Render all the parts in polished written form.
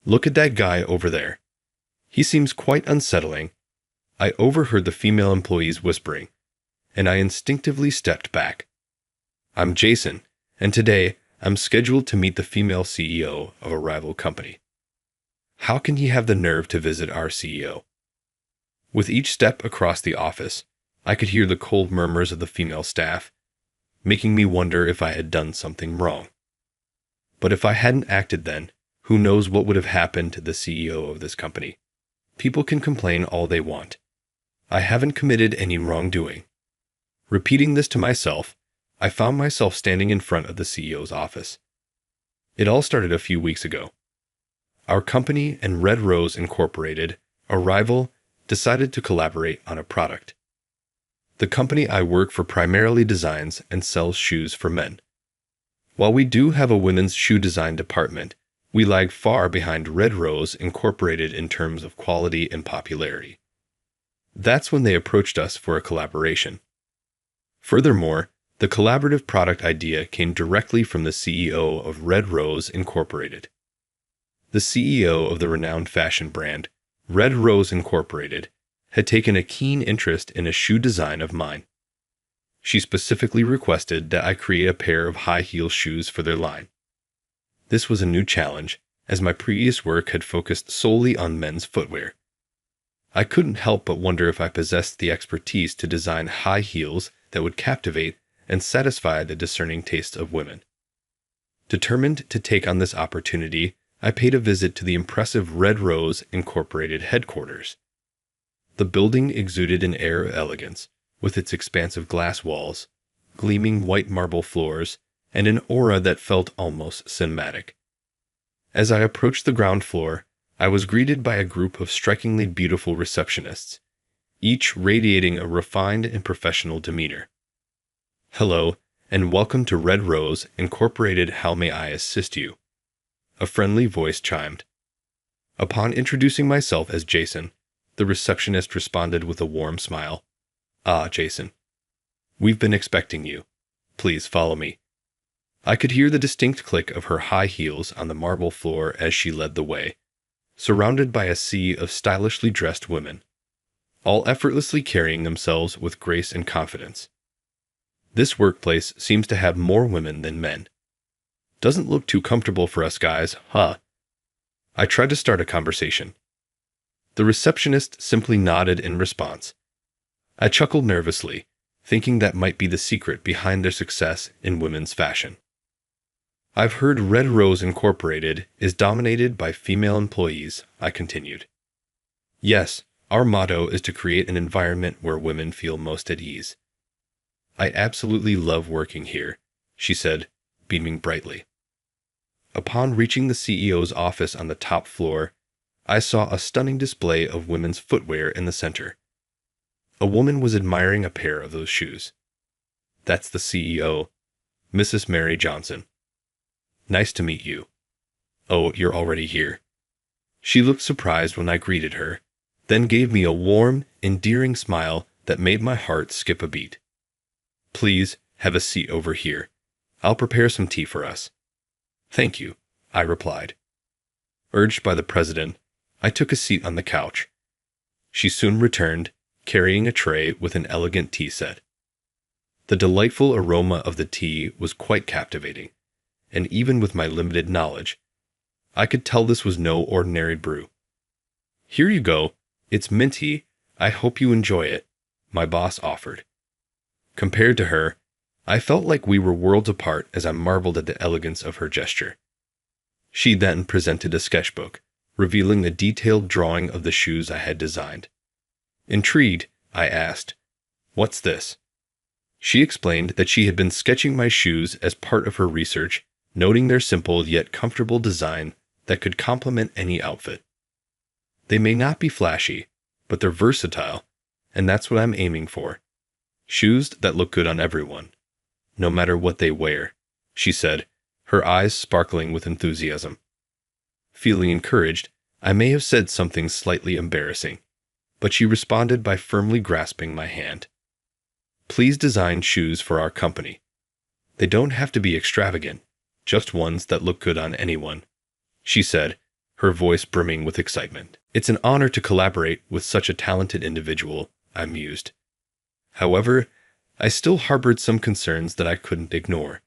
Look at that guy over there. He seems quite unsettling. I overheard the female employees whispering, and I instinctively stepped back. I'm Jason, and today I'm scheduled to meet the female CEO of a rival company. How can he have the nerve to visit our CEO? With each step across the office, I could hear the cold murmurs of the female staff, making me wonder if I had done something wrong. But if I hadn't acted then, who knows what would have happened to the CEO of this company? People can complain all they want. I haven't committed any wrongdoing. Repeating this to myself, I found myself standing in front of the CEO's office. It all started a few weeks ago. Our company and Red Rose Incorporated, a rival, decided to collaborate on a product. The company I work for primarily designs and sells shoes for men. While we do have a women's shoe design department, we lag far behind Red Rose Incorporated in terms of quality and popularity. That's when they approached us for a collaboration. Furthermore, the collaborative product idea came directly from the CEO of Red Rose Incorporated. The CEO of the renowned fashion brand, Red Rose Incorporated, had taken a keen interest in a shoe design of mine. She specifically requested that I create a pair of high-heel shoes for their line. This was a new challenge, as my previous work had focused solely on men's footwear. I couldn't help but wonder if I possessed the expertise to design high heels that would captivate and satisfy the discerning tastes of women. Determined to take on this opportunity, I paid a visit to the impressive Red Rose Incorporated headquarters. The building exuded an air of elegance, with its expansive glass walls, gleaming white marble floors, and an aura that felt almost cinematic. As I approached the ground floor, I was greeted by a group of strikingly beautiful receptionists, each radiating a refined and professional demeanor. Hello, and welcome to Red Rose Incorporated. How may I assist you? A friendly voice chimed. Upon introducing myself as Jason, the receptionist responded with a warm smile. Ah, Jason. We've been expecting you. Please follow me. I could hear the distinct click of her high heels on the marble floor as she led the way, surrounded by a sea of stylishly dressed women, all effortlessly carrying themselves with grace and confidence. This workplace seems to have more women than men. Doesn't look too comfortable for us guys, huh? I tried to start a conversation. The receptionist simply nodded in response. I chuckled nervously, thinking that might be the secret behind their success in women's fashion. I've heard Red Rose Incorporated is dominated by female employees, I continued. Yes, our motto is to create an environment where women feel most at ease. I absolutely love working here, she said, beaming brightly. Upon reaching the CEO's office on the top floor, I saw a stunning display of women's footwear in the center. A woman was admiring a pair of those shoes. That's the CEO, Mrs. Mary Johnson. Nice to meet you. Oh, you're already here. She looked surprised when I greeted her, then gave me a warm, endearing smile that made my heart skip a beat. Please, have a seat over here. I'll prepare some tea for us. Thank you, I replied. Urged by the president, I took a seat on the couch. She soon returned, carrying a tray with an elegant tea set. The delightful aroma of the tea was quite captivating, and even with my limited knowledge, I could tell this was no ordinary brew. Here you go, it's minty, I hope you enjoy it, my boss offered. Compared to her, I felt like we were worlds apart as I marveled at the elegance of her gesture. She then presented a sketchbook, revealing the detailed drawing of the shoes I had designed. Intrigued, I asked, "What's this?" She explained that she had been sketching my shoes as part of her research, noting their simple yet comfortable design that could complement any outfit. They may not be flashy, but they're versatile, and that's what I'm aiming for. Shoes that look good on everyone, no matter what they wear, she said, her eyes sparkling with enthusiasm. Feeling encouraged, I may have said something slightly embarrassing, but she responded by firmly grasping my hand. Please design shoes for our company. They don't have to be extravagant, just ones that look good on anyone, she said, her voice brimming with excitement. It's an honor to collaborate with such a talented individual, I mused. However, I still harbored some concerns that I couldn't ignore.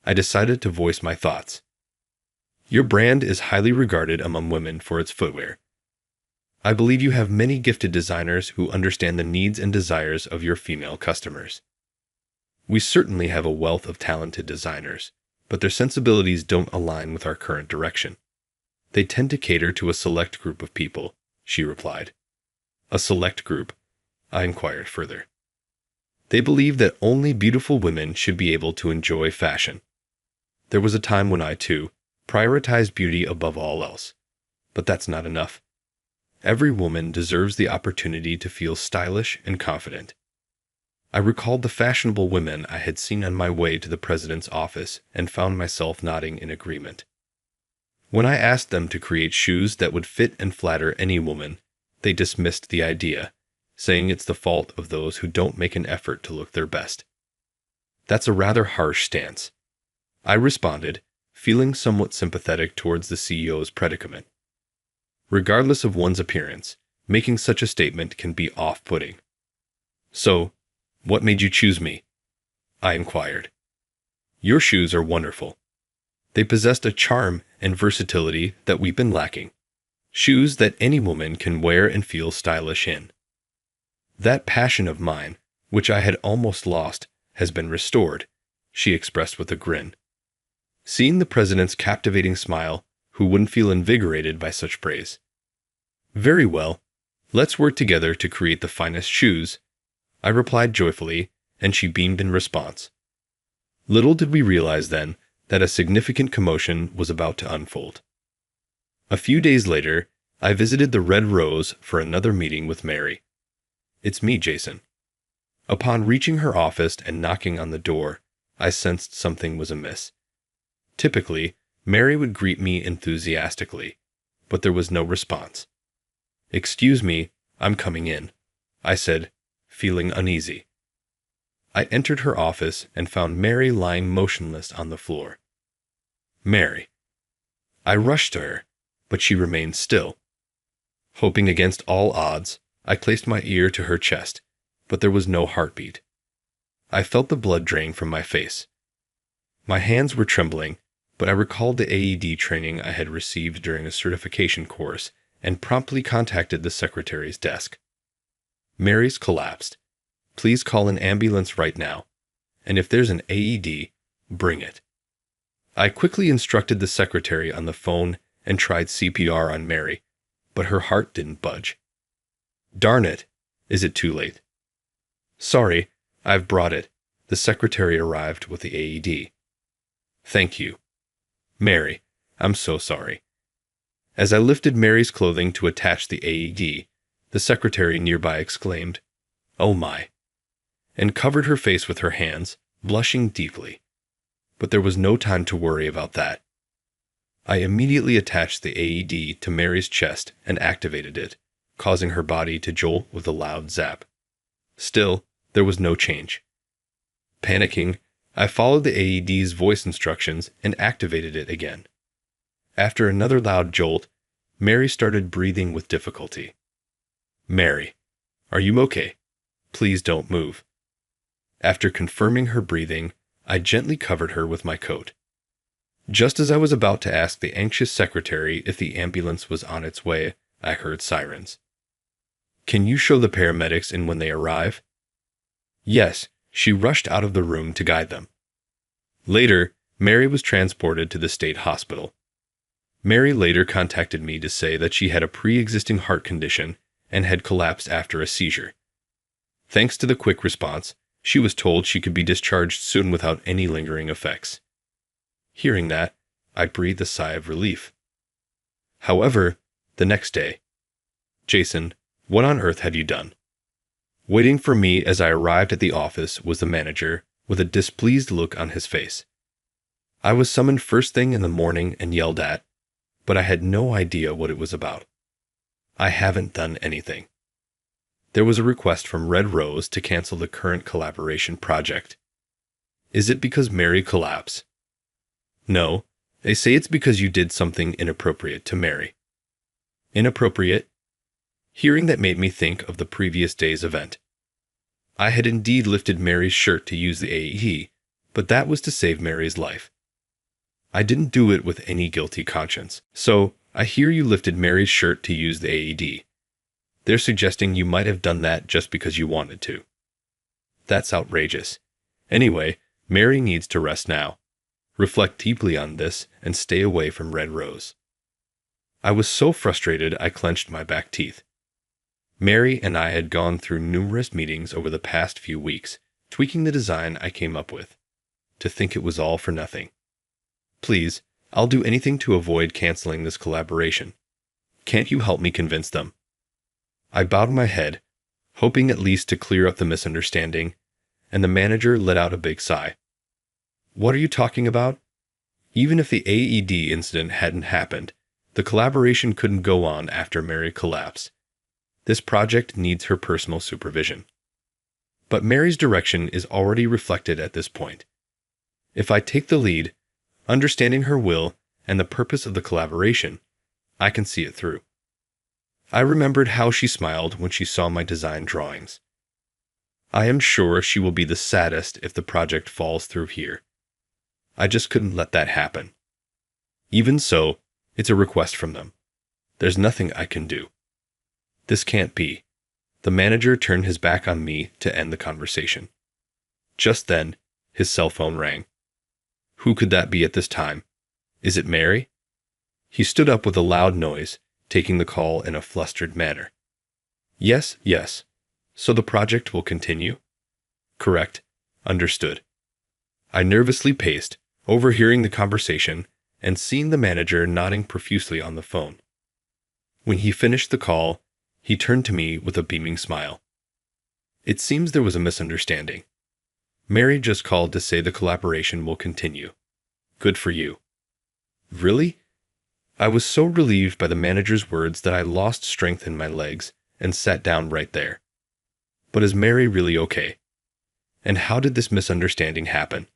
I decided to voice my thoughts. Your brand is highly regarded among women for its footwear. I believe you have many gifted designers who understand the needs and desires of your female customers. We certainly have a wealth of talented designers, but their sensibilities don't align with our current direction. They tend to cater to a select group of people, she replied. A select group? I inquired further. They believe that only beautiful women should be able to enjoy fashion. There was a time when I, too, prioritized beauty above all else. But that's not enough. Every woman deserves the opportunity to feel stylish and confident. I recalled the fashionable women I had seen on my way to the president's office and found myself nodding in agreement. When I asked them to create shoes that would fit and flatter any woman, they dismissed the idea, saying it's the fault of those who don't make an effort to look their best. That's a rather harsh stance. I responded, feeling somewhat sympathetic towards the CEO's predicament. Regardless of one's appearance, making such a statement can be off-putting. So, what made you choose me? I inquired. Your shoes are wonderful. They possessed a charm and versatility that we've been lacking. Shoes that any woman can wear and feel stylish in. That passion of mine, which I had almost lost, has been restored, she expressed with a grin. Seeing the president's captivating smile, who wouldn't feel invigorated by such praise? Very well. Let's work together to create the finest shoes, I replied joyfully, and she beamed in response. Little did we realize then that a significant commotion was about to unfold. A few days later, I visited the Red Rose for another meeting with Mary. It's me, Jason. Upon reaching her office and knocking on the door, I sensed something was amiss. Typically, Mary would greet me enthusiastically, but there was no response. Excuse me, I'm coming in, I said, feeling uneasy. I entered her office and found Mary lying motionless on the floor. Mary. I rushed to her, but she remained still. Hoping against all odds, I placed my ear to her chest, but there was no heartbeat. I felt the blood drain from my face. My hands were trembling, but I recalled the AED training I had received during a certification course and promptly contacted the secretary's desk. Mary's collapsed. Please call an ambulance right now, and if there's an AED, bring it. I quickly instructed the secretary on the phone and tried CPR on Mary, but her heart didn't budge. Darn it! Is it too late? Sorry, I've brought it. The secretary arrived with the AED. Thank you. Mary, I'm so sorry. As I lifted Mary's clothing to attach the AED, the secretary nearby exclaimed, "Oh my," and covered her face with her hands, blushing deeply. But there was no time to worry about that. I immediately attached the AED to Mary's chest and activated it, causing her body to jolt with a loud zap. Still, there was no change. Panicking, I followed the AED's voice instructions and activated it again. After another loud jolt, Mary started breathing with difficulty. Mary, are you okay? Please don't move. After confirming her breathing, I gently covered her with my coat. Just as I was about to ask the anxious secretary if the ambulance was on its way, I heard sirens. Can you show the paramedics in when they arrive? Yes, she rushed out of the room to guide them. Later, Mary was transported to the state hospital. Mary later contacted me to say that she had a pre-existing heart condition and had collapsed after a seizure. Thanks to the quick response, she was told she could be discharged soon without any lingering effects. Hearing that, I breathed a sigh of relief. However, the next day, Jason, what on earth have you done? Waiting for me as I arrived at the office was the manager, with a displeased look on his face. I was summoned first thing in the morning and yelled at, but I had no idea what it was about. I haven't done anything. There was a request from Red Rose to cancel the current collaboration project. Is it because Mary collapsed? No, they say it's because you did something inappropriate to Mary. Inappropriate. Hearing that made me think of the previous day's event. I had indeed lifted Mary's shirt to use the AED, but that was to save Mary's life. I didn't do it with any guilty conscience. So, I hear you lifted Mary's shirt to use the AED. They're suggesting you might have done that just because you wanted to. That's outrageous. Anyway, Mary needs to rest now. Reflect deeply on this and stay away from Red Rose. I was so frustrated I clenched my back teeth. Mary and I had gone through numerous meetings over the past few weeks, tweaking the design I came up with. To think it was all for nothing. Please, I'll do anything to avoid canceling this collaboration. Can't you help me convince them? I bowed my head, hoping at least to clear up the misunderstanding, and the manager let out a big sigh. What are you talking about? Even if the AED incident hadn't happened, the collaboration couldn't go on after Mary collapsed. This project needs her personal supervision. But Mary's direction is already reflected at this point. If I take the lead, understanding her will and the purpose of the collaboration, I can see it through. I remembered how she smiled when she saw my design drawings. I am sure she will be the saddest if the project falls through here. I just couldn't let that happen. Even so, it's a request from them. There's nothing I can do. This can't be. The manager turned his back on me to end the conversation. Just then, his cell phone rang. Who could that be at this time? Is it Mary? He stood up with a loud noise, taking the call in a flustered manner. Yes. So the project will continue? Correct. Understood. I nervously paced, overhearing the conversation and seeing the manager nodding profusely on the phone. When he finished the call, he turned to me with a beaming smile. It seems there was a misunderstanding. Mary just called to say the collaboration will continue. Good for you. Really? I was so relieved by the manager's words that I lost strength in my legs and sat down right there. But is Mary really okay? And how did this misunderstanding happen?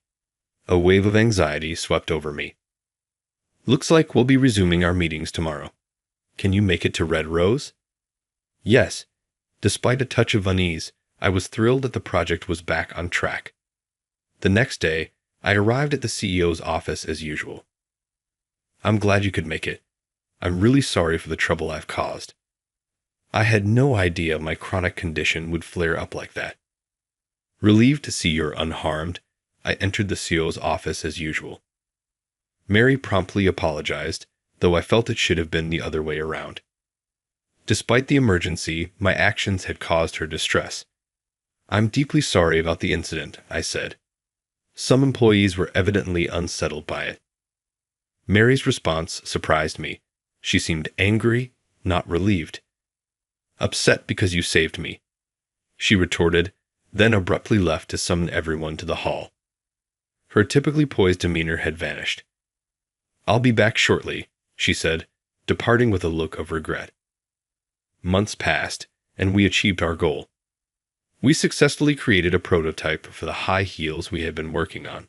A wave of anxiety swept over me. Looks like we'll be resuming our meetings tomorrow. Can you make it to Red Rose? Yes. Despite a touch of unease, I was thrilled that the project was back on track. The next day, I arrived at the CEO's office as usual. I'm glad you could make it. I'm really sorry for the trouble I've caused. I had no idea my chronic condition would flare up like that. Relieved to see you're unharmed, I entered the CEO's office as usual. Mary promptly apologized, though I felt it should have been the other way around. Despite the emergency, my actions had caused her distress. I'm deeply sorry about the incident, I said. Some employees were evidently unsettled by it. Mary's response surprised me. She seemed angry, not relieved. Upset because you saved me, she retorted, then abruptly left to summon everyone to the hall. Her typically poised demeanor had vanished. I'll be back shortly, she said, departing with a look of regret. Months passed, and we achieved our goal. We successfully created a prototype for the high heels we had been working on.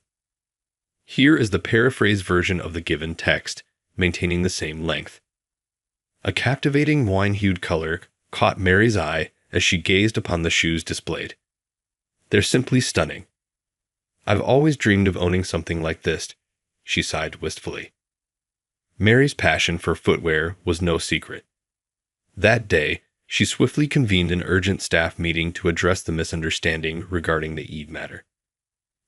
Here is the paraphrased version of the given text, maintaining the same length. A captivating wine-hued color caught Mary's eye as she gazed upon the shoes displayed. They're simply stunning. I've always dreamed of owning something like this, she sighed wistfully. Mary's passion for footwear was no secret. That day, she swiftly convened an urgent staff meeting to address the misunderstanding regarding the AED matter.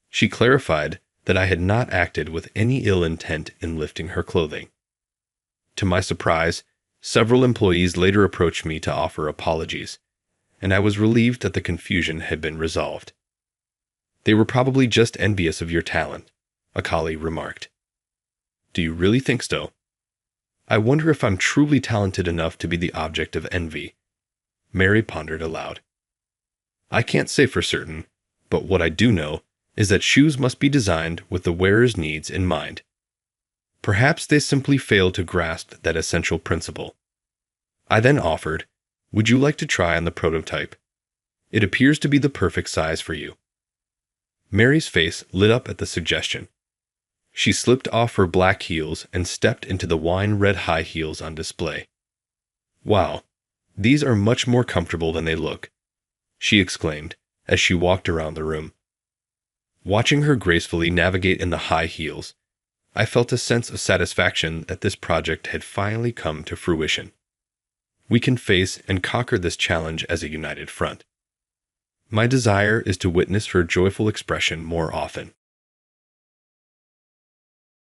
She clarified that I had not acted with any ill intent in lifting her clothing. To my surprise, several employees later approached me to offer apologies, and I was relieved that the confusion had been resolved. They were probably just envious of your talent, a colleague remarked. Do you really think so? I wonder if I'm truly talented enough to be the object of envy. Mary pondered aloud. I can't say for certain, but what I do know is that shoes must be designed with the wearer's needs in mind. Perhaps they simply fail to grasp that essential principle. I then offered, would you like to try on the prototype? It appears to be the perfect size for you. Mary's face lit up at the suggestion. She slipped off her black heels and stepped into the wine-red high heels on display. Wow, these are much more comfortable than they look, she exclaimed as she walked around the room. Watching her gracefully navigate in the high heels, I felt a sense of satisfaction that this project had finally come to fruition. We can face and conquer this challenge as a united front. My desire is to witness her joyful expression more often.